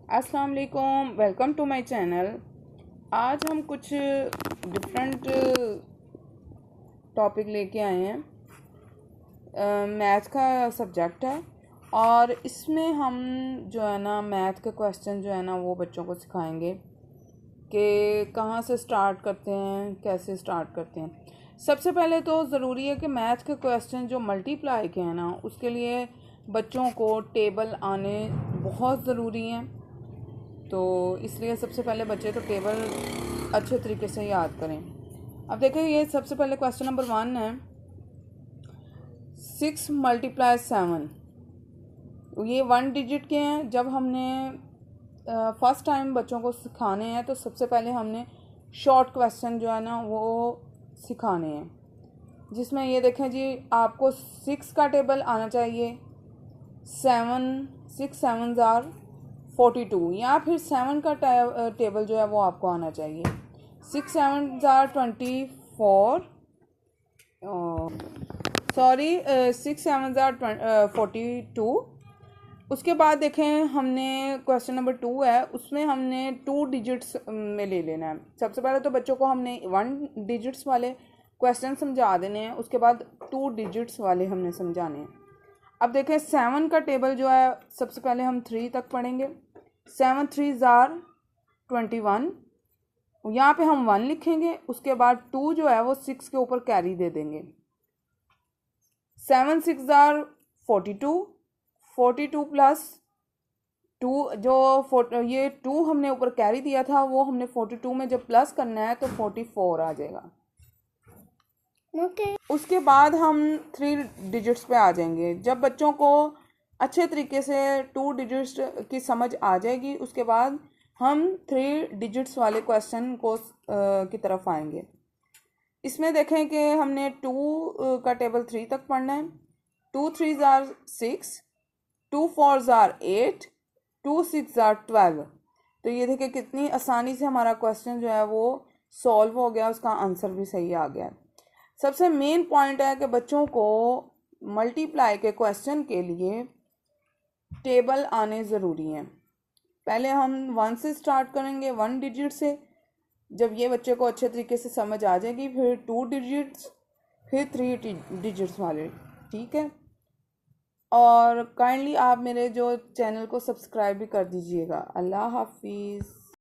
अस्सलाम वालेकुम, welcome to my channel. आज हम कुछ डिफरेंट टॉपिक लेके आए हैं। मैथ का सब्जेक्ट है और इसमें हम जो है ना मैथ के क्वेश्चन जो है ना वो बच्चों को सिखाएंगे कि कहाँ से स्टार्ट करते हैं, कैसे स्टार्ट करते हैं। सबसे पहले तो ज़रूरी है कि मैथ के क्वेश्चन जो मल्टीप्लाई के हैं ना उसके लिए बच्चों को टेबल आने बहुत ज़रूरी हैं। तो इसलिए सबसे पहले बच्चे तो टेबल अच्छे तरीके से याद करें। अब देखें, ये सबसे पहले क्वेश्चन नंबर 1 है, 6 × 7। ये 1 डिजिट के हैं। जब हमने फर्स्ट टाइम बच्चों को सिखाने हैं तो सबसे पहले हमने शॉर्ट क्वेश्चन जो है ना वो सिखाने हैं, जिसमें ये देखें जी, आपको 6 का टेबल आना चाहिए। 6 7 आर 42, या फिर 7 का टेबल जो है वो आपको आना चाहिए। 6 7 आर 24, सॉरी 6 7 आर 42। उसके बाद देखें, हमने क्वेश्चन नंबर 2 है, उसमें हमने 2 डिजिट्स में ले लेना है। सबसे पहले तो बच्चों को हमने 1 डिजिट्स वाले क्वेश्चन समझा देने हैं, उसके बाद 2 डिजिट्स वाले हमने समझाने हैं। अब देखें, 7 का टेबल जो है सबसे पहले हम 3 तक पढ़ेंगे। 7 3 आर 21, यहाँ पे हम 1 लिखेंगे। उसके बाद 2 जो है वो 6 के ऊपर कैरी दे देंगे। 7 6 आर 42, 42 प्लस 2 जो ये 2 हमने ऊपर कैरी दिया था वो हमने 42 में जब प्लस करना है तो 44 आ जाएगा। उसके बाद हम 3 डिजिट्स पे आ जाएंगे। जब बच्चों को अच्छे तरीके से 2 डिजिट्स की समझ आ जाएगी, उसके बाद हम 3 डिजिट्स वाले क्वेश्चन को की तरफ आएंगे। इसमें देखें कि हमने 2 का टेबल 3 तक पढ़ना है। 2 3 आर 6, 2 4 आर 8, 2 6 आर 12। तो ये देखिए कितनी आसानी से हमारा क्वेश्चन जो है वो सॉल्व हो गया, उसका आंसर भी सही आ गया। सबसे मेन पॉइंट है कि बच्चों को मल्टीप्लाई के क्वेश्चन के लिए टेबल आने ज़रूरी हैं। पहले हम 1 से स्टार्ट करेंगे, 1 डिजिट से। जब ये बच्चे को अच्छे तरीके से समझ आ जाएगी, फिर 2 डिजिट्स, फिर 3 डिजिट्स वाले, ठीक है। और काइंडली आप मेरे जो चैनल को सब्सक्राइब भी कर दीजिएगा। अल्लाह हाफिज़।